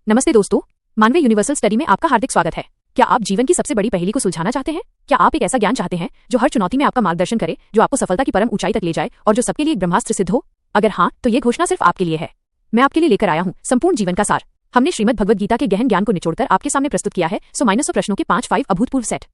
नमस्ते दोस्तों, मानवीय यूनिवर्सल स्टडी में आपका हार्दिक स्वागत है। क्या आप जीवन की सबसे बड़ी पहेली को सुलझाना चाहते हैं? क्या आप एक ऐसा ज्ञान चाहते हैं जो हर चुनौती में आपका मार्गदर्शन करे, जो आपको सफलता की परम ऊंचाई तक ले जाए और जो सबके लिए एक ब्रह्मास्त्र सिद्ध हो? अगर हाँ, तो ये घोषणा सिर्फ आपके लिए है। मैं आपके लिए लेकर आया हूँ संपूर्ण जीवन का सार। हमने श्रीमद् भगवद गीता के गहन ज्ञान को निचोड़कर आपके सामने प्रस्तुत किया है 100 प्रश्नों के 5 अभूतपूर्व सेट।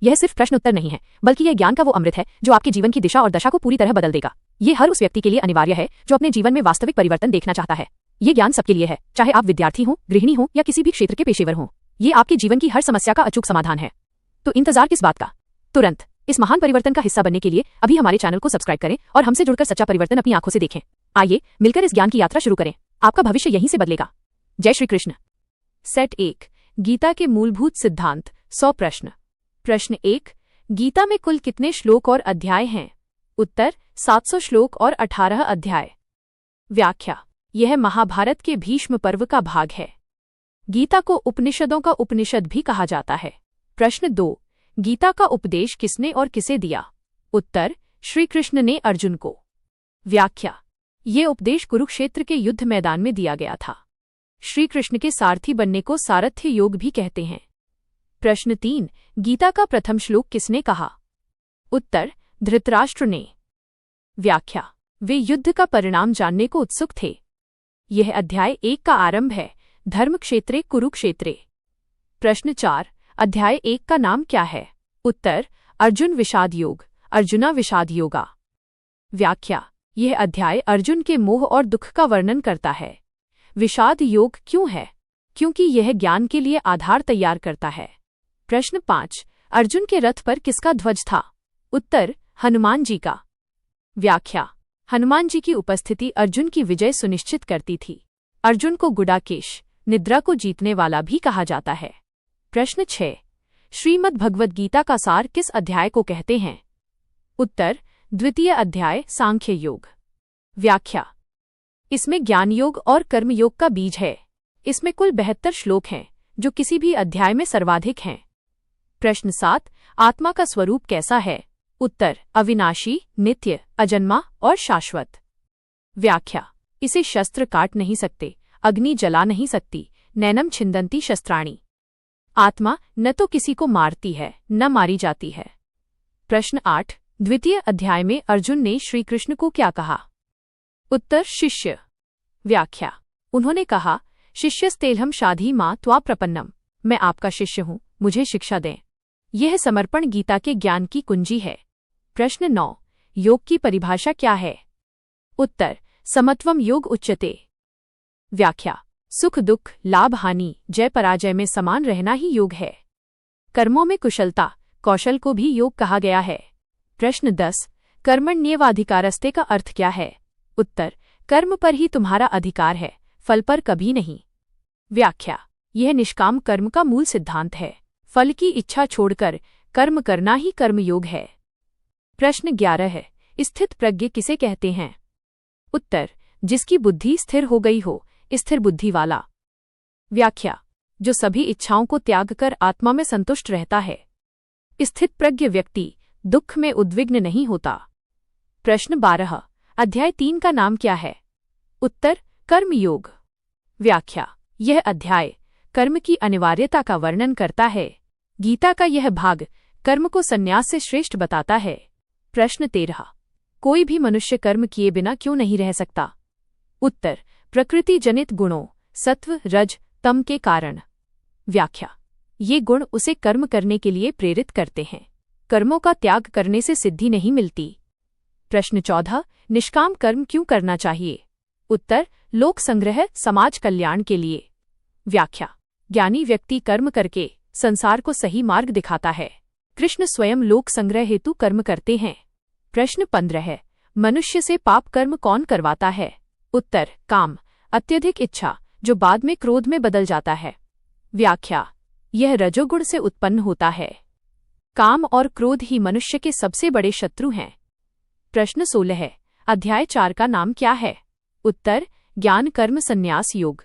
यह सिर्फ प्रश्न उत्तर नहीं है, बल्कि यह ज्ञान का वो अमृत है जो आपके जीवन की दिशा और दशा को पूरी तरह बदल देगा। ये हर उस व्यक्ति के लिए अनिवार्य है जो अपने जीवन में वास्तविक परिवर्तन देखना चाहता है। ये ज्ञान सबके लिए है, चाहे आप विद्यार्थी हों, गृहिणी हों या किसी भी क्षेत्र के पेशेवर हों। ये आपके जीवन की हर समस्या का अचूक समाधान है। तो इंतजार किस बात का? तुरंत इस महान परिवर्तन का हिस्सा बनने के लिए अभी हमारे चैनल को सब्सक्राइब करें और हमसे जुड़कर सच्चा परिवर्तन अपनी आंखों से देखें। आइए मिलकर इस ज्ञान की यात्रा शुरू करें। आपका भविष्य यहीं से बदलेगा। जय श्री कृष्ण। सेट 1, गीता के मूलभूत सिद्धांत 100 प्रश्न। प्रश्न 1, गीता में कुल कितने श्लोक और अध्याय हैं? उत्तर 700 श्लोक और 18 अध्याय। व्याख्या, यह महाभारत के भीष्म पर्व का भाग है। गीता को उपनिषदों का उपनिषद भी कहा जाता है। प्रश्न 2, गीता का उपदेश किसने और किसे दिया? उत्तर श्री कृष्ण ने अर्जुन को। व्याख्या, ये उपदेश कुरुक्षेत्र के युद्ध मैदान में दिया गया था। श्री कृष्ण के सारथी बनने को सारथ्य योग भी कहते हैं। प्रश्न 3, गीता का प्रथम श्लोक किसने कहा? उत्तर धृतराष्ट्र ने। व्याख्या, वे युद्ध का परिणाम जानने को उत्सुक थे। यह अध्याय 1 का आरंभ है, धर्म क्षेत्रे कुरुक्षेत्रे। प्रश्न 4, अध्याय 1 का नाम क्या है? उत्तर अर्जुन विषाद योग, अर्जुना विषाद योगा। व्याख्या, यह अध्याय अर्जुन के मोह और दुख का वर्णन करता है। विषाद योग क्यों है? क्योंकि यह ज्ञान के लिए आधार तैयार करता है। प्रश्न 5, अर्जुन के रथ पर किसका ध्वज था? उत्तर हनुमान जी का। व्याख्या, हनुमान जी की उपस्थिति अर्जुन की विजय सुनिश्चित करती थी। अर्जुन को गुडाकेश, निद्रा को जीतने वाला भी कहा जाता है। प्रश्न 6, श्रीमद् भगवद गीता का सार किस अध्याय को कहते हैं? उत्तर द्वितीय अध्याय सांख्य योग। व्याख्या, इसमें ज्ञान योग और कर्म योग का बीज है। इसमें कुल 72 श्लोक हैं, जो किसी भी अध्याय में सर्वाधिक हैं। प्रश्न 7, आत्मा का स्वरूप कैसा है? उत्तर अविनाशी, नित्य, अजन्मा और शाश्वत। व्याख्या, इसे शस्त्र काट नहीं सकते, अग्नि जला नहीं सकती, नैनम छिंदंती शस्त्राणी। आत्मा न तो किसी को मारती है न मारी जाती है। प्रश्न 8, द्वितीय अध्याय में अर्जुन ने श्री कृष्ण को क्या कहा? उत्तर शिष्य। व्याख्या, उन्होंने कहा, शिष्यस्तेल्हम शाधी मां त्वा प्रपन्नम, मैं आपका शिष्य हूं, मुझे शिक्षा दें। यह समर्पण गीता के ज्ञान की कुंजी है। प्रश्न 9, योग की परिभाषा क्या है? उत्तर समत्वम योग उच्यते। व्याख्या, सुख दुख, लाभ हानि, जय पराजय में समान रहना ही योग है। कर्मों में कुशलता, कौशल को भी योग कहा गया है। प्रश्न 10, कर्मण्येवाधिकारस्ते का अर्थ क्या है? उत्तर कर्म पर ही तुम्हारा अधिकार है, फल पर कभी नहीं। व्याख्या, यह निष्काम कर्म का मूल सिद्धांत है। फल की इच्छा छोड़कर कर्म करना ही कर्मयोग है। प्रश्न 11 है, स्थित प्रज्ञ किसे कहते हैं? उत्तर जिसकी बुद्धि स्थिर हो गई हो, स्थिर बुद्धि वाला। व्याख्या, जो सभी इच्छाओं को त्याग कर आत्मा में संतुष्ट रहता है। स्थित प्रज्ञ व्यक्ति दुख में उद्विग्न नहीं होता। प्रश्न 12, अध्याय 3 का नाम क्या है? उत्तर कर्मयोग। व्याख्या, यह अध्याय कर्म की अनिवार्यता का वर्णन करता है। गीता का यह भाग कर्म को संन्यास से श्रेष्ठ बताता है। प्रश्न 13, कोई भी मनुष्य कर्म किए बिना क्यों नहीं रह सकता? उत्तर प्रकृति जनित गुणों सत्व रज तम के कारण। व्याख्या, ये गुण उसे कर्म करने के लिए प्रेरित करते हैं। कर्मों का त्याग करने से सिद्धि नहीं मिलती। प्रश्न 14, निष्काम कर्म क्यों करना चाहिए? उत्तर लोक संग्रह, समाज कल्याण के लिए। व्याख्या, ज्ञानी व्यक्ति कर्म करके संसार को सही मार्ग दिखाता है। कृष्ण स्वयं लोक संग्रह हेतु कर्म करते हैं। प्रश्न 15, मनुष्य से पाप कर्म कौन करवाता है? उत्तर काम, अत्यधिक इच्छा, जो बाद में क्रोध में बदल जाता है। व्याख्या, यह रजोगुण से उत्पन्न होता है। काम और क्रोध ही मनुष्य के सबसे बड़े शत्रु हैं। प्रश्न 16, अध्याय 4 का नाम क्या है? उत्तर ज्ञान कर्म संन्यास योग।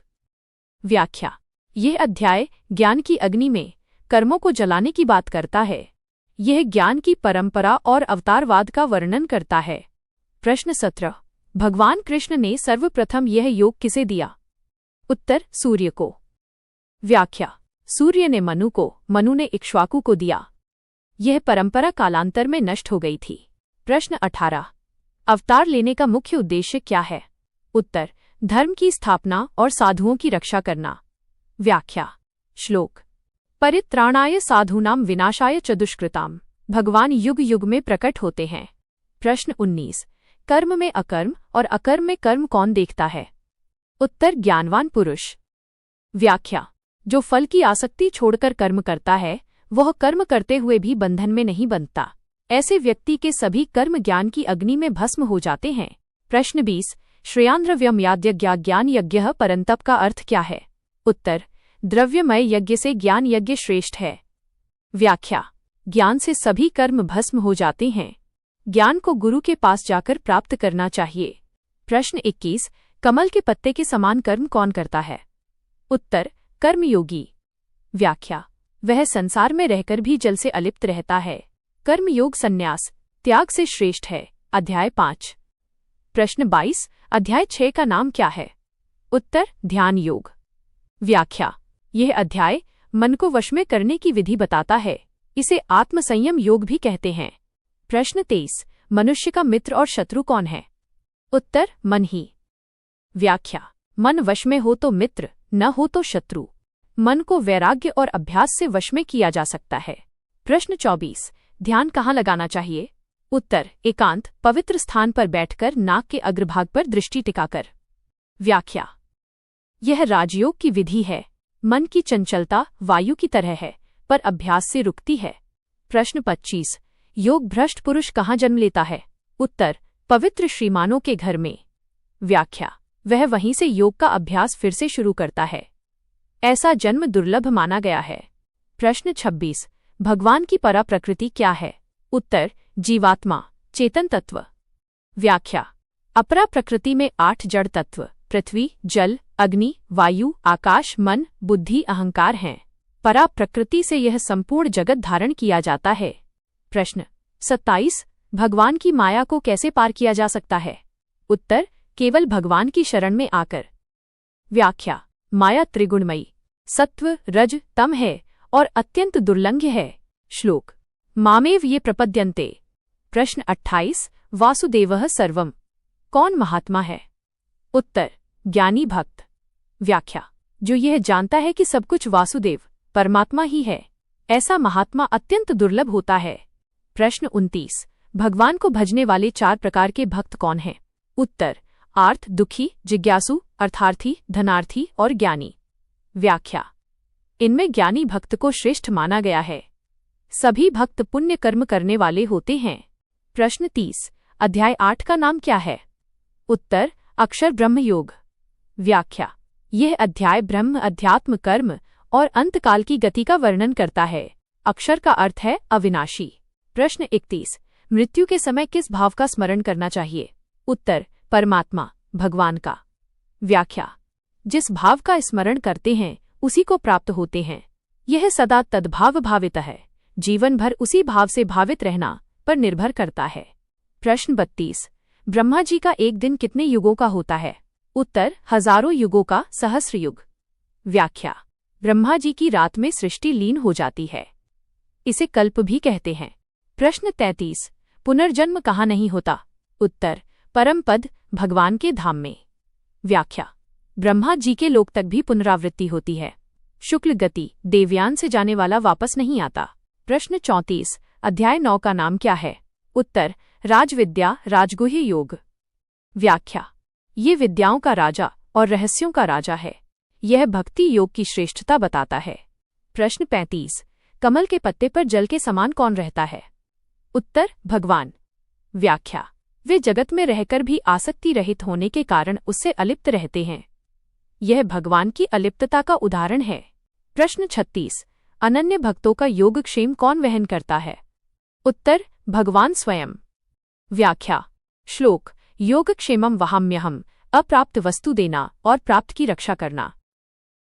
व्याख्या, यह अध्याय ज्ञान की अग्नि में कर्मों को जलाने की बात करता है। यह ज्ञान की परंपरा और अवतारवाद का वर्णन करता है। प्रश्न 17, भगवान कृष्ण ने सर्वप्रथम यह योग किसे दिया? उत्तर सूर्य को। व्याख्या। सूर्य ने मनु को, मनु ने इक्ष्वाकु को दिया। यह परंपरा कालांतर में नष्ट हो गई थी। प्रश्न 18। अवतार लेने का मुख्य उद्देश्य क्या है? उत्तर, धर्म की स्थापना और साधुओं की रक्षा करना। व्याख्या। श्लोक। परित्राणाय साधूनां विनाशाय च दुष्कृताम्। भगवान युग युग में प्रकट होते हैं। प्रश्न 19। कर्म में अकर्म और अकर्म में कर्म कौन देखता है? उत्तर, ज्ञानवान पुरुष। व्याख्या। जो फल की आसक्ति छोड़कर कर्म करता है वह कर्म करते हुए भी बंधन में नहीं बंधता। ऐसे व्यक्ति के सभी कर्म ज्ञान की अग्नि में भस्म हो जाते हैं। प्रश्न 20। श्रेयान्द्रव्यम याज्ञज्ञान यज्ञ परंतप का अर्थ क्या है? उत्तर, द्रव्यमय यज्ञ से ज्ञान यज्ञ श्रेष्ठ है। व्याख्या। ज्ञान से सभी कर्म भस्म हो जाते हैं। ज्ञान को गुरु के पास जाकर प्राप्त करना चाहिए। प्रश्न 21। कमल के पत्ते के समान कर्म कौन करता है? उत्तर, कर्मयोगी। व्याख्या। वह संसार में रहकर भी जल से अलिप्त रहता है। कर्मयोग संन्यास त्याग से श्रेष्ठ है। अध्याय 5। प्रश्न 22। अध्याय 6 का नाम क्या है? उत्तर, ध्यान योग। व्याख्या। यह अध्याय मन को वश में करने की विधि बताता है। इसे आत्मसंयम योग भी कहते हैं। प्रश्न 23। मनुष्य का मित्र और शत्रु कौन है? उत्तर, मन ही। व्याख्या। मन वश में हो तो मित्र, न हो तो शत्रु। मन को वैराग्य और अभ्यास से वश में किया जा सकता है। प्रश्न 24। ध्यान कहाँ लगाना चाहिए? उत्तर, एकांत पवित्र स्थान पर बैठकर नाक के अग्रभाग पर दृष्टि टिकाकर। व्याख्या। यह राजयोग की विधि है। मन की चंचलता वायु की तरह है पर अभ्यास से रुकती है। प्रश्न 25। योग भ्रष्ट पुरुष कहाँ जन्म लेता है? उत्तर, पवित्र श्रीमानों के घर में। व्याख्या। वह वहीं से योग का अभ्यास फिर से शुरू करता है। ऐसा जन्म दुर्लभ माना गया है। प्रश्न 26। भगवान की परा प्रकृति क्या है? उत्तर, जीवात्मा, चेतन तत्व। व्याख्या। अपरा प्रकृति में 8 जड़ तत्व पृथ्वी, जल, अग्नि, वायु, आकाश, मन, बुद्धि, अहंकार हैं। परा प्रकृति से यह संपूर्ण जगत धारण किया जाता है। प्रश्न 27। भगवान की माया को कैसे पार किया जा सकता है? उत्तर, केवल भगवान की शरण में आकर। व्याख्या। माया त्रिगुणमयी सत्व, रज, तम है और अत्यंत दुर्लंघ्य है। श्लोक। मामेव ये प्रपद्यन्ते। प्रश्न 28। वासुदेवः सर्वम्। कौन महात्मा है? उत्तर, ज्ञानी भक्त। व्याख्या। जो यह जानता है कि सब कुछ वासुदेव परमात्मा ही है, ऐसा महात्मा अत्यंत दुर्लभ होता है। प्रश्न 29। भगवान को भजने वाले 4 प्रकार के भक्त कौन हैं? उत्तर, आर्थ, दुखी, जिज्ञासु, अर्थार्थी, धनार्थी और ज्ञानी। व्याख्या। इनमें ज्ञानी भक्त को श्रेष्ठ माना गया है। सभी भक्त पुण्य कर्म करने वाले होते हैं। प्रश्न 30। अध्याय 8 का नाम क्या है? उत्तर, अक्षर ब्रह्म योग। व्याख्या। यह अध्याय ब्रह्म, अध्यात्म, कर्म और अंतकाल की गति का वर्णन करता है। अक्षर का अर्थ है अविनाशी। प्रश्न 31। मृत्यु के समय किस भाव का स्मरण करना चाहिए? उत्तर, परमात्मा, भगवान का। व्याख्या। जिस भाव का स्मरण करते हैं उसी को प्राप्त होते हैं। यह सदा तद्भाव भावित है। जीवन भर उसी भाव से भावित रहना पर निर्भर करता है। प्रश्न 32। ब्रह्मा जी का एक दिन कितने युगों का होता है? उत्तर, हजारों युगों का, सहस्र युग। व्याख्या। ब्रह्मा जी की रात में सृष्टि लीन हो जाती है। इसे कल्प भी कहते हैं। प्रश्न 33। पुनर्जन्म कहाँ नहीं होता? उत्तर, परम पद भगवान के धाम में। व्याख्या। ब्रह्मा जी के लोक तक भी पुनरावृत्ति होती है। शुक्ल गति, देवयान से जाने वाला वापस नहीं आता। प्रश्न 34। अध्याय 9 का नाम क्या है? उत्तर, राजविद्या, राजगुह्य योग। व्याख्या। ये विद्याओं का राजा और रहस्यों का राजा है। यह भक्ति योग की श्रेष्ठता बताता है। प्रश्न 35। कमल के पत्ते पर जल के समान कौन रहता है? उत्तर, भगवान। व्याख्या। वे जगत में रहकर भी आसक्ति रहित होने के कारण उससे अलिप्त रहते हैं। यह भगवान की अलिप्तता का उदाहरण है। प्रश्न 36। अनन्य भक्तों का योगक्षेम कौन वहन करता है? उत्तर, भगवान स्वयं। व्याख्या। श्लोक। योगक्षेमम वहाम्यहम्। अप्राप्त वस्तु देना और प्राप्त की रक्षा करना।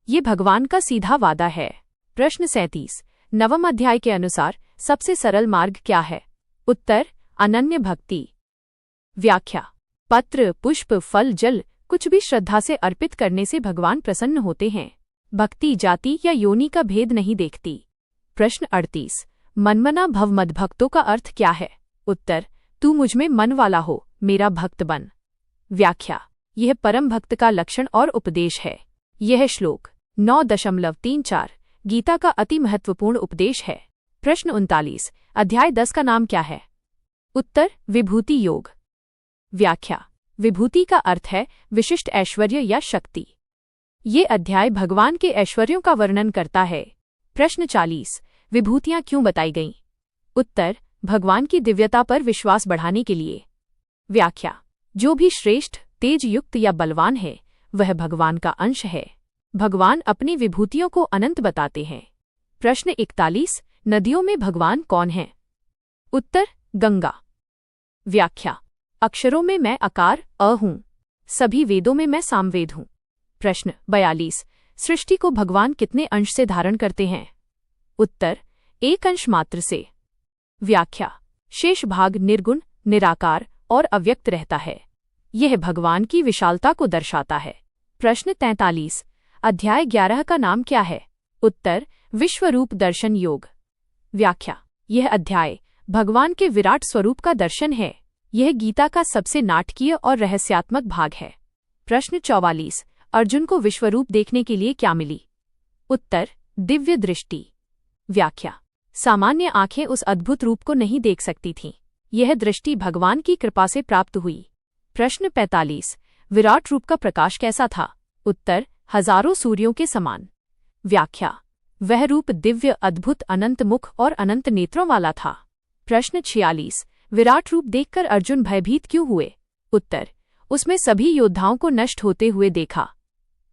ये भगवान का सीधा वादा है। प्रश्न 37। नवम अध्याय के अनुसार सबसे सरल मार्ग क्या है? उत्तर, अनन्य भक्ति। व्याख्या। पत्र, पुष्प, फल, जल कुछ भी श्रद्धा से अर्पित करने से भगवान प्रसन्न होते हैं। भक्ति जाति या योनि का भेद नहीं देखती। प्रश्न 38। मनमना भव मद्भक्तों का अर्थ क्या है? उत्तर, तू मुझमें मन वाला हो, मेरा भक्त बन। व्याख्या, यह परम भक्त का लक्षण और उपदेश है। यह श्लोक 9.34 गीता का अति महत्वपूर्ण उपदेश है। प्रश्न 39। अध्याय 10 का नाम क्या है? उत्तर, विभूति योग। व्याख्या, विभूति का अर्थ है विशिष्ट ऐश्वर्य या शक्ति। ये अध्याय भगवान के ऐश्वर्यों का वर्णन करता है। प्रश्न 40। विभूतियां क्यों बताई गईं? उत्तर, भगवान की दिव्यता पर विश्वास बढ़ाने के लिए। व्याख्या, जो भी श्रेष्ठ, तेज युक्त या बलवान है वह भगवान का अंश है। भगवान अपनी विभूतियों को अनंत बताते हैं। प्रश्न 41। नदियों में भगवान कौन है? उत्तर, गंगा। व्याख्या, अक्षरों में मैं अकार अ हूँ, सभी वेदों में मैं सामवेद हूँ। प्रश्न 42। सृष्टि को भगवान कितने अंश से धारण करते हैं? उत्तर, एक अंश मात्र से। व्याख्या, शेष भाग निर्गुण, निराकार और अव्यक्त रहता है। यह भगवान की विशालता को दर्शाता है। प्रश्न 43। अध्याय 11 का नाम क्या है? उत्तर, विश्वरूप दर्शन योग। व्याख्या, यह अध्याय भगवान के विराट स्वरूप का दर्शन है। यह गीता का सबसे नाटकीय और रहस्यात्मक भाग है। प्रश्न 44। अर्जुन को विश्वरूप देखने के लिए क्या मिली? उत्तर, दिव्य दृष्टि। व्याख्या, सामान्य आंखें उस अद्भुत रूप को नहीं देख सकती थीं। यह दृष्टि भगवान की कृपा से प्राप्त हुई। प्रश्न 45। विराट रूप का प्रकाश कैसा था? उत्तर, हजारों सूर्यों के समान। व्याख्या, वह रूप दिव्य, अद्भुत, अनंत मुख और अनंत नेत्रों वाला था। प्रश्न 46। विराट रूप देखकर अर्जुन भयभीत क्यों हुए? उत्तर, उसमें सभी योद्धाओं को नष्ट होते हुए देखा।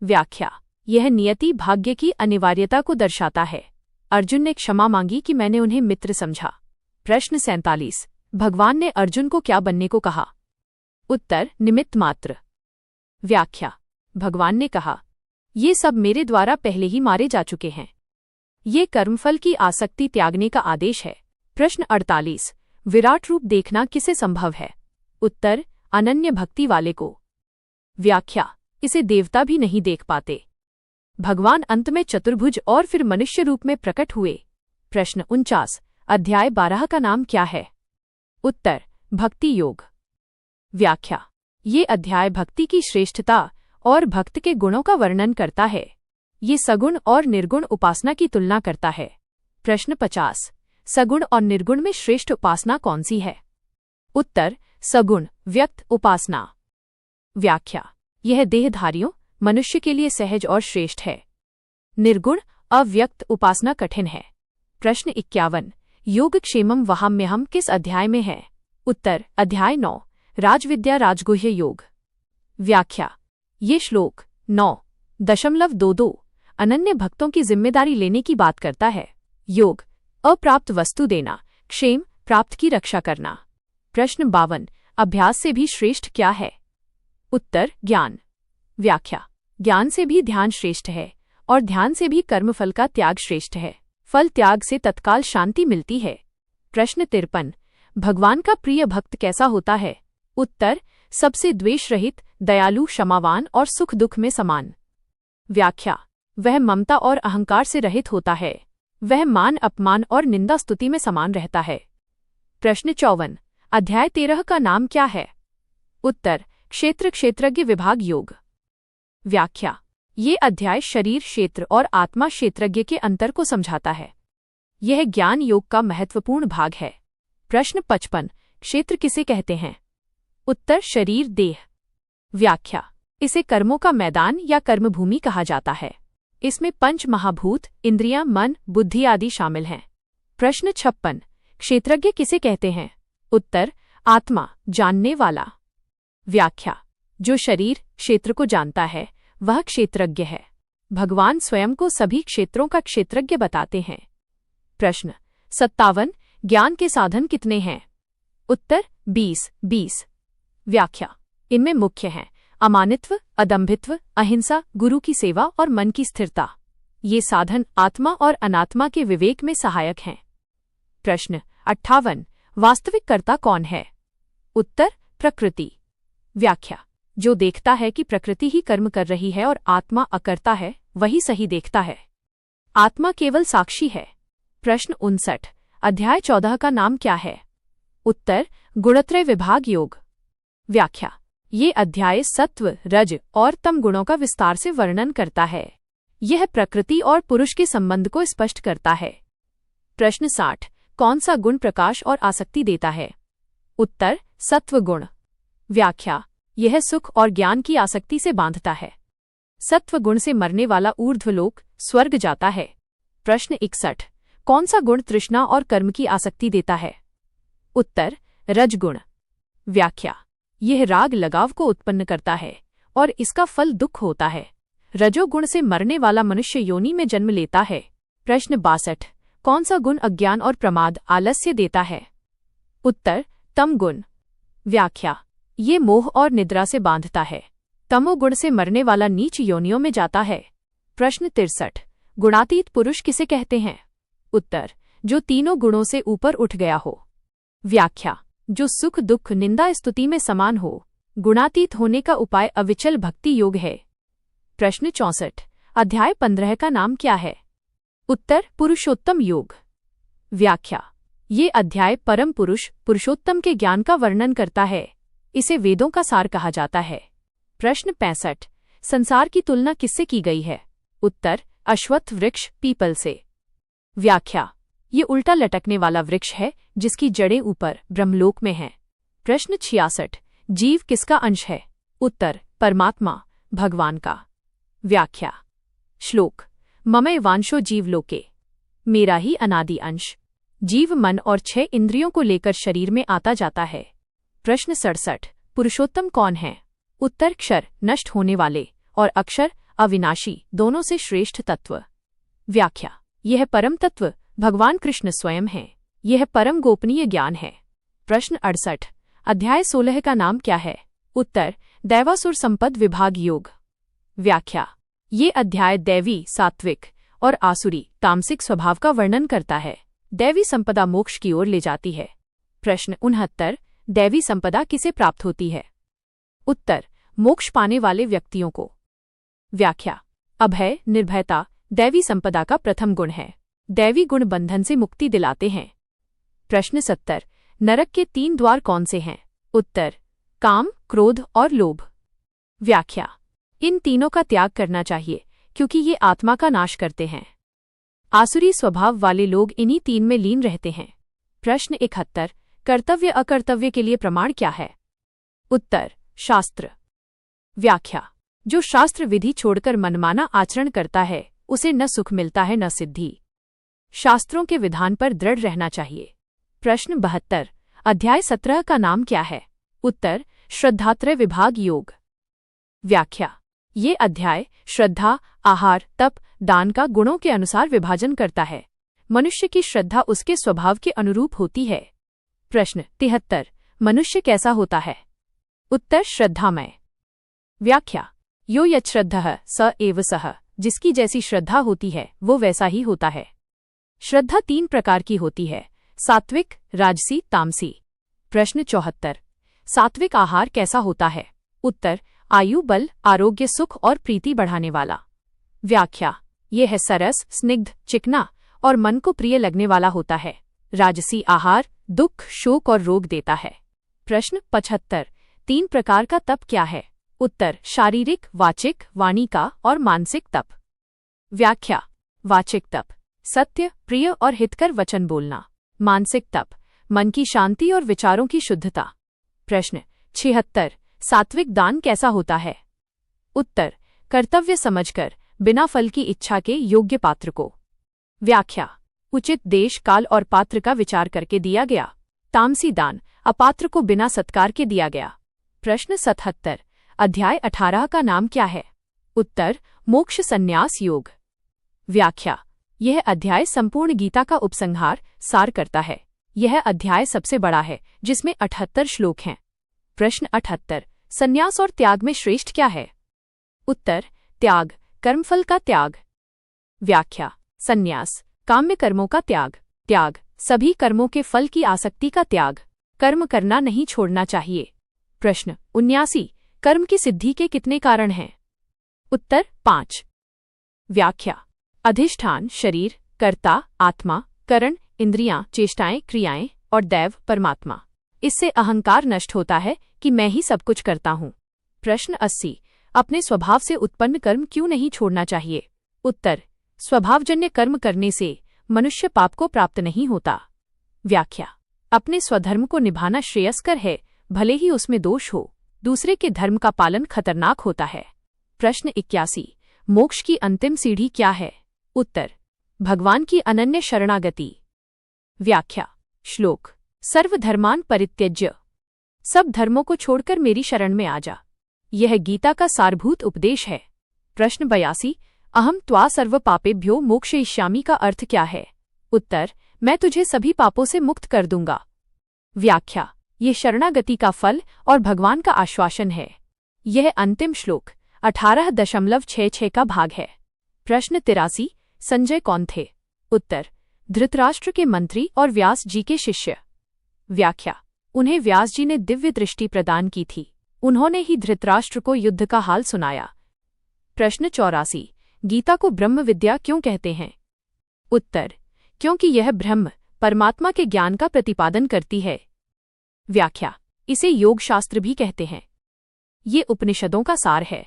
व्याख्या, यह नियति भाग्य की अनिवार्यता को दर्शाता है। अर्जुन ने क्षमा मांगी कि मैंने उन्हें मित्र समझा। प्रश्न 47। भगवान ने अर्जुन को क्या बनने को कहा? उत्तर, निमित्त मात्र। व्याख्या, भगवान ने कहा, ये सब मेरे द्वारा पहले ही मारे जा चुके हैं। ये कर्मफल की आसक्ति त्यागने का आदेश है। प्रश्न 48। विराट रूप देखना किसे संभव है? उत्तर, अनन्य भक्ति वाले को। व्याख्या, इसे देवता भी नहीं देख पाते। भगवान अंत में चतुर्भुज और फिर मनुष्य रूप में प्रकट हुए। प्रश्न 49। अध्याय 12 का नाम क्या है? उत्तर, भक्ति योग। व्याख्या, ये अध्याय भक्ति की श्रेष्ठता और भक्त के गुणों का वर्णन करता है। ये सगुण और निर्गुण उपासना की तुलना करता है। प्रश्न 50। सगुण और निर्गुण में श्रेष्ठ उपासना कौन सी है? उत्तर, सगुण व्यक्त उपासना। व्याख्या, यह देहधारियों मनुष्य के लिए सहज और श्रेष्ठ है। निर्गुण अव्यक्त उपासना कठिन है। प्रश्न 51। योगक्षेमम वहाम्यहम किस अध्याय में है? उत्तर, अध्याय 9, राजविद्या राजगुह्य योग। व्याख्या, ये श्लोक 9.22 अनन्य भक्तों की जिम्मेदारी लेने की बात करता है। योग, अप्राप्त वस्तु देना, क्षेम, प्राप्त की रक्षा करना। प्रश्न 52। अभ्यास से भी श्रेष्ठ क्या है? उत्तर, ज्ञान। व्याख्या, ज्ञान से भी ध्यान श्रेष्ठ है और ध्यान से भी कर्मफल का त्याग श्रेष्ठ है। फल त्याग से तत्काल शांति मिलती है। प्रश्न 53। भगवान का प्रिय भक्त कैसा होता है? उत्तर, सबसे द्वेष रहित, दयालु, क्षमावान और सुख दुख में समान। व्याख्या, वह ममता और अहंकार से रहित होता है। वह मान अपमान और निंदा स्तुति में समान रहता है। प्रश्न 54। अध्याय 13 का नाम क्या है? उत्तर, क्षेत्र क्षेत्रज्ञ विभाग योग। व्याख्या, ये अध्याय शरीर क्षेत्र और आत्मा क्षेत्रज्ञ के अंतर को समझाता है। यह ज्ञान योग का महत्वपूर्ण भाग है। प्रश्न 55। क्षेत्र किसे कहते हैं? उत्तर, शरीर देह। व्याख्या, इसे कर्मों का मैदान या कर्मभूमि कहा जाता है। इसमें पंच महाभूत, इंद्रियां, मन, बुद्धि आदि शामिल हैं। प्रश्न 56। क्षेत्रज्ञ किसे कहते हैं? उत्तर, आत्मा, जानने वाला। व्याख्या, जो शरीर क्षेत्र को जानता है वह क्षेत्रज्ञ है। भगवान स्वयं को सभी क्षेत्रों का क्षेत्रज्ञ बताते हैं। प्रश्न 57। ज्ञान के साधन कितने हैं? उत्तर, 20। व्याख्या, इनमें मुख्य हैं अमानित्व, अदम्भित्व, अहिंसा, गुरु की सेवा और मन की स्थिरता। ये साधन आत्मा और अनात्मा के विवेक में सहायक हैं। प्रश्न 58। वास्तविक कर्ता कौन है? उत्तर, प्रकृति। व्याख्या, जो देखता है कि प्रकृति ही कर्म कर रही है और आत्मा अकर्ता है, वही सही देखता है। आत्मा केवल साक्षी है। प्रश्न 59। अध्याय 14 का नाम क्या है? उत्तर, गुणत्रय विभाग योग। व्याख्या। ये अध्याय सत्व, रज और तम गुणों का विस्तार से वर्णन करता है। यह प्रकृति और पुरुष के संबंध को स्पष्ट करता है। प्रश्न 60। कौन सा गुण प्रकाश और आसक्ति देता है? उत्तर, सत्व गुण। व्याख्या। यह सुख और ज्ञान की आसक्ति से बांधता है। सत्व गुण से मरने वाला ऊर्ध्वलोक स्वर्ग जाता है। प्रश्न 61। कौन सा गुण तृष्णा और कर्म की आसक्ति देता है? उत्तर, रजगुण। व्याख्या। यह राग लगाव को उत्पन्न करता है और इसका फल दुख होता है। रजोगुण से मरने वाला मनुष्य योनि में जन्म लेता है। प्रश्न 62। कौन सा गुण अज्ञान और प्रमाद आलस्य देता है? उत्तर, तम गुण। व्याख्या। ये मोह और निद्रा से बांधता है। तमोगुण से मरने वाला नीच योनियों में जाता है। प्रश्न 63। गुणातीत पुरुष किसे कहते हैं? उत्तर, जो तीनों गुणों से ऊपर उठ गया हो। व्याख्या। जो सुख दुख निंदा स्तुति में समान हो। गुणातीत होने का उपाय अविचल भक्ति योग है। प्रश्न 64। अध्याय 15 का नाम क्या है? उत्तर, पुरुषोत्तम योग। व्याख्या। ये अध्याय परम पुरुष पुरुषोत्तम के ज्ञान का वर्णन करता है। इसे वेदों का सार कहा जाता है। प्रश्न 65। संसार की तुलना किससे की गई है? उत्तर, अश्वत्थ वृक्ष पीपल से। व्याख्या। ये उल्टा लटकने वाला वृक्ष है जिसकी जड़ें ऊपर ब्रह्मलोक में हैं। प्रश्न 66। जीव किसका अंश है? उत्तर, परमात्मा भगवान का। व्याख्या। श्लोक। ममैव वांशो जीवलोके। मेरा ही अनादि अंश। जीव मन और 6 इंद्रियों को लेकर शरीर में आता जाता है। प्रश्न 67। पुरुषोत्तम कौन है? उत्तर, क्षर नष्ट होने वाले और अक्षर अविनाशी दोनों से श्रेष्ठ तत्व। व्याख्या। यह परम तत्व भगवान कृष्ण स्वयं है। यह परम गोपनीय ज्ञान है। प्रश्न 68। अध्याय 16 का नाम क्या है? उत्तर, दैवासुर संपद विभाग योग। व्याख्या। ये अध्याय दैवी सात्विक और आसुरी तामसिक स्वभाव का वर्णन करता है। दैवी संपदा मोक्ष की ओर ले जाती है। प्रश्न 69। दैवी संपदा किसे प्राप्त होती है? उत्तर, मोक्ष पाने वाले व्यक्तियों को। व्याख्या। अभय निर्भयता दैवी संपदा का प्रथम गुण है। दैवी गुण बंधन से मुक्ति दिलाते हैं। प्रश्न 70। नरक के 3 द्वार कौन से हैं? उत्तर, काम, क्रोध और लोभ। व्याख्या। इन तीनों का त्याग करना चाहिए क्योंकि ये आत्मा का नाश करते हैं। आसुरी स्वभाव वाले लोग इन्हीं 3 में लीन रहते हैं। प्रश्न 71। कर्तव्य अकर्तव्य के लिए प्रमाण क्या है? उत्तर, शास्त्र। व्याख्या। जो शास्त्र विधि छोड़कर मनमाना आचरण करता है उसे न सुख मिलता है न सिद्धि। शास्त्रों के विधान पर दृढ़ रहना चाहिए। प्रश्न 72। अध्याय 17 का नाम क्या है? उत्तर, श्रद्धात्रय विभाग योग। व्याख्या। ये अध्याय श्रद्धा, आहार, तप, दान का गुणों के अनुसार विभाजन करता है। मनुष्य की श्रद्धा उसके स्वभाव के अनुरूप होती है। प्रश्न 73। मनुष्य कैसा होता है? उत्तर, श्रद्धामय। व्याख्या। यो यच्छ्रद्धः स एव सः। जिसकी जैसी श्रद्धा होती है वो वैसा ही होता है। श्रद्धा 3 प्रकार की होती है, सात्विक, राजसी, तामसी। प्रश्न 74। सात्विक आहार कैसा होता है? उत्तर, आयु, बल, आरोग्य, सुख और प्रीति बढ़ाने वाला। व्याख्या। यह है सरस, स्निग्ध, चिकना और मन को प्रिय लगने वाला होता है। राजसी आहार दुख, शोक और रोग देता है। प्रश्न 75। 3 प्रकार का तप क्या है? उत्तर, शारीरिक, वाचिक, वाणी का और मानसिक तप। व्याख्या। वाचिक तप सत्य, प्रिय और हितकर वचन बोलना। मानसिक तप मन की शांति और विचारों की शुद्धता। प्रश्न 76। सात्विक दान कैसा होता है? उत्तर, कर्तव्य समझकर बिना फल की इच्छा के योग्य पात्र को। व्याख्या। उचित देश, काल और पात्र का विचार करके दिया गया। तामसी दान अपात्र को बिना सत्कार के दिया गया। प्रश्न 77। अध्याय 18 का नाम क्या है? उत्तर, मोक्ष संन्यास योग। व्याख्या। यह अध्याय संपूर्ण गीता का उपसंहार सार करता है। यह अध्याय सबसे बड़ा है जिसमें 78 श्लोक हैं। प्रश्न 78। संन्यास और त्याग में श्रेष्ठ क्या है? उत्तर, त्याग कर्मफल का त्याग। व्याख्या। संन्यास काम्य कर्मों का त्याग। त्याग सभी कर्मों के फल की आसक्ति का त्याग। कर्म करना नहीं छोड़ना चाहिए। प्रश्न 79। कर्म की सिद्धि के कितने कारण हैं? उत्तर 5। व्याख्या। अधिष्ठान शरीर, कर्ता आत्मा, करण इंद्रियां, चेष्टाएं क्रियाएं और दैव परमात्मा। इससे अहंकार नष्ट होता है कि मैं ही सब कुछ करता हूँ। प्रश्न 80। अपने स्वभाव से उत्पन्न कर्म क्यों नहीं छोड़ना चाहिए? उत्तर। स्वभावजन्य कर्म करने से मनुष्य पाप को प्राप्त नहीं होता। व्याख्या। अपने स्वधर्म को निभाना श्रेयस्कर है, भले ही उसमें दोष हो। दूसरे के धर्म का पालन खतरनाक होता है। प्रश्न 81। मोक्ष की अंतिम सीढ़ी क्या है? उत्तर। भगवान की अनन्य शरणागति। व्याख्या। श्लोक। सर्वधर्मान् परित्यज्य, सब धर्मों को छोड़कर मेरी शरण में आ जा। यह गीता का सारभूत उपदेश है। प्रश्न 82। अहम त्वा सर्व पापेभ्यो मोक्षयिष्यामि का अर्थ क्या है? उत्तर। मैं तुझे सभी पापों से मुक्त कर दूंगा। व्याख्या। ये शरणागति का फल और भगवान का आश्वासन है। यह अंतिम श्लोक 18.66 का भाग है। प्रश्न 83। संजय कौन थे? उत्तर। धृतराष्ट्र के मंत्री और व्यास जी के शिष्य। व्याख्या। उन्हें व्यास जी ने दिव्य दृष्टि प्रदान की थी। उन्होंने ही धृतराष्ट्र को युद्ध का हाल सुनाया। प्रश्न 84। गीता को ब्रह्म विद्या क्यों कहते हैं? उत्तर। क्योंकि यह ब्रह्म परमात्मा के ज्ञान का प्रतिपादन करती है। व्याख्या। इसे योग शास्त्र भी कहते हैं। ये उपनिषदों का सार है।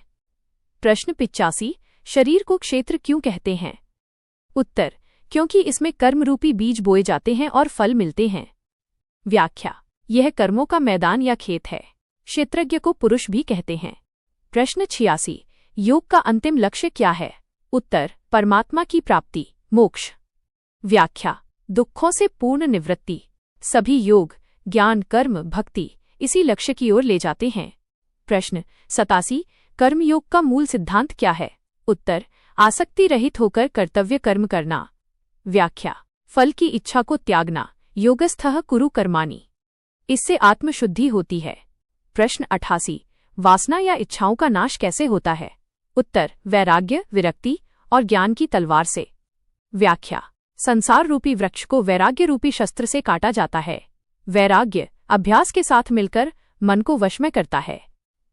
प्रश्न 85। शरीर को क्षेत्र क्यों कहते हैं? उत्तर। क्योंकि इसमें कर्मरूपी बीज बोए जाते हैं और फल मिलते हैं। व्याख्या। यह कर्मों का मैदान या खेत है। क्षेत्रज्ञ को पुरुष भी कहते हैं। प्रश्न 86। योग का अंतिम लक्ष्य क्या है? उत्तर। परमात्मा की प्राप्ति, मोक्ष। व्याख्या। दुखों से पूर्ण निवृत्ति। सभी योग, ज्ञान, कर्म, भक्ति इसी लक्ष्य की ओर ले जाते हैं। प्रश्न 87। कर्मयोग का मूल सिद्धांत क्या है? उत्तर। आसक्ति रहित होकर कर्तव्य कर्म करना। व्याख्या। फल की इच्छा को त्यागना, योगस्थः कुरु कर्माणि। इससे आत्मशुद्धि होती है। प्रश्न 88। वासना या इच्छाओं का नाश कैसे होता है? उत्तर। वैराग्य, विरक्ति और ज्ञान की तलवार से। व्याख्या। संसार रूपी वृक्ष को वैराग्य रूपी शस्त्र से काटा जाता है। वैराग्य अभ्यास के साथ मिलकर मन को वश में करता है।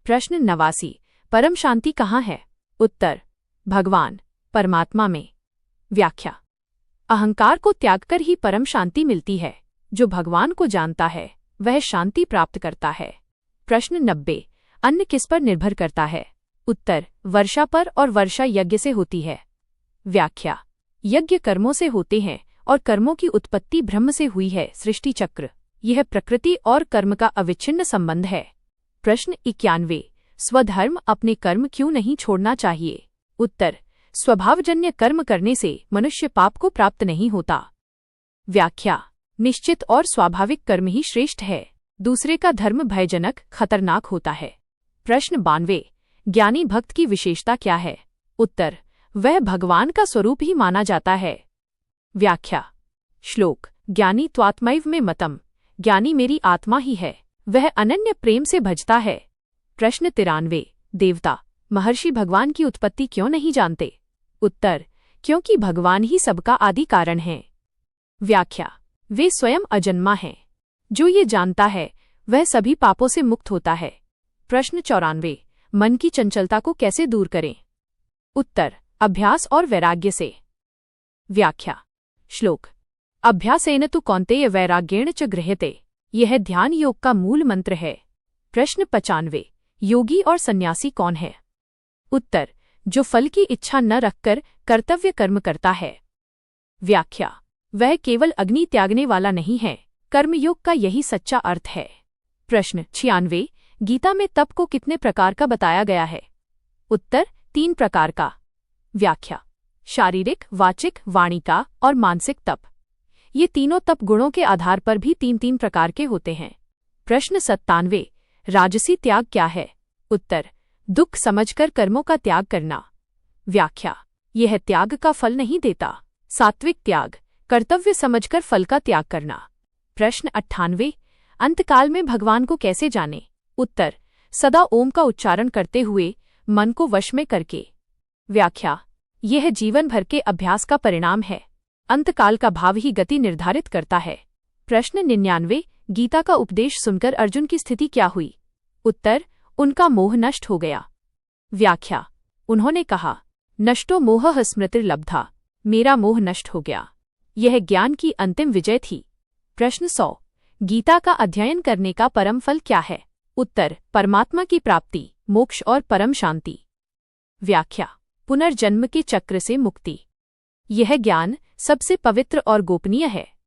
प्रश्न 89। परम शांति कहाँ है? उत्तर। भगवान परमात्मा में। व्याख्या। अहंकार को त्यागकर ही परम शांति मिलती है। जो भगवान को जानता है वह शांति प्राप्त करता है। प्रश्न 90। अन्न किस पर निर्भर करता है? उत्तर। वर्षा पर, और वर्षा यज्ञ से होती है। व्याख्या। यज्ञ कर्मों से होते हैं और कर्मों की उत्पत्ति ब्रह्म से हुई है। सृष्टि चक्र, यह प्रकृति और कर्म का अविच्छिन्न संबंध है। प्रश्न 91। स्वधर्म अपने कर्म क्यों नहीं छोड़ना चाहिए? उत्तर। स्वभावजन्य कर्म करने से मनुष्य पाप को प्राप्त नहीं होता। व्याख्या। निश्चित और स्वाभाविक कर्म ही श्रेष्ठ है। दूसरे का धर्म भयजनक, खतरनाक होता है। प्रश्न 92। ज्ञानी भक्त की विशेषता क्या है? उत्तर। वह भगवान का स्वरूप ही माना जाता है। व्याख्या। श्लोक। ज्ञानी त्वात्मैव मे मतम, ज्ञानी मेरी आत्मा ही है, वह अनन्य प्रेम से भजता है। प्रश्न 93। देवता महर्षि भगवान की उत्पत्ति क्यों नहीं जानते? उत्तर। क्योंकि भगवान ही सबका आदि कारण है। व्याख्या। वे स्वयं अजन्मा हैं। जो ये जानता है वह सभी पापों से मुक्त होता है। प्रश्न 94। मन की चंचलता को कैसे दूर करें? उत्तर। अभ्यास और वैराग्य से। व्याख्या। श्लोक। अभ्यासेन तु कौन्तेय वैराग्येण च गृह्यते, यह ध्यान योग का मूल मंत्र है। प्रश्न 95। योगी और सन्यासी कौन है? उत्तर। जो फल की इच्छा न रखकर कर्तव्य कर्म करता है। व्याख्या। वह केवल अग्नि त्यागने वाला नहीं है, कर्मयोग का यही सच्चा अर्थ है। प्रश्न 96। गीता में तप को कितने प्रकार का बताया गया है? उत्तर। 3 प्रकार का। व्याख्या। शारीरिक, वाचिक, वाणिका और मानसिक तप। ये तीनों तप गुणों के आधार पर भी 3-3 प्रकार के होते हैं। प्रश्न 97। राजसी त्याग क्या है? उत्तर। दुख समझकर कर्मों का त्याग करना। व्याख्या। यह त्याग का फल नहीं देता। सात्विक त्याग, कर्तव्य समझकर फल का त्याग करना। प्रश्न 98। अंतकाल में भगवान को कैसे जाने? उत्तर। सदा ओम का उच्चारण करते हुए, मन को वश में करके। व्याख्या। यह जीवन भर के अभ्यास का परिणाम है। अंतकाल का भाव ही गति निर्धारित करता है। प्रश्न 99। गीता का उपदेश सुनकर अर्जुन की स्थिति क्या हुई? उत्तर। उनका मोह नष्ट हो गया। व्याख्या। उन्होंने कहा, नष्टो मोहः स्मृतिर्लब्धा, मेरा मोह नष्ट हो गया। यह ज्ञान की अंतिम विजय थी। प्रश्न 100। गीता का अध्ययन करने का परम फल क्या है? उत्तर, परमात्मा की प्राप्ति, मोक्ष और परम शांति। व्याख्या। पुनर्जन्म के चक्र से मुक्ति। यह ज्ञान सबसे पवित्र और गोपनीय है।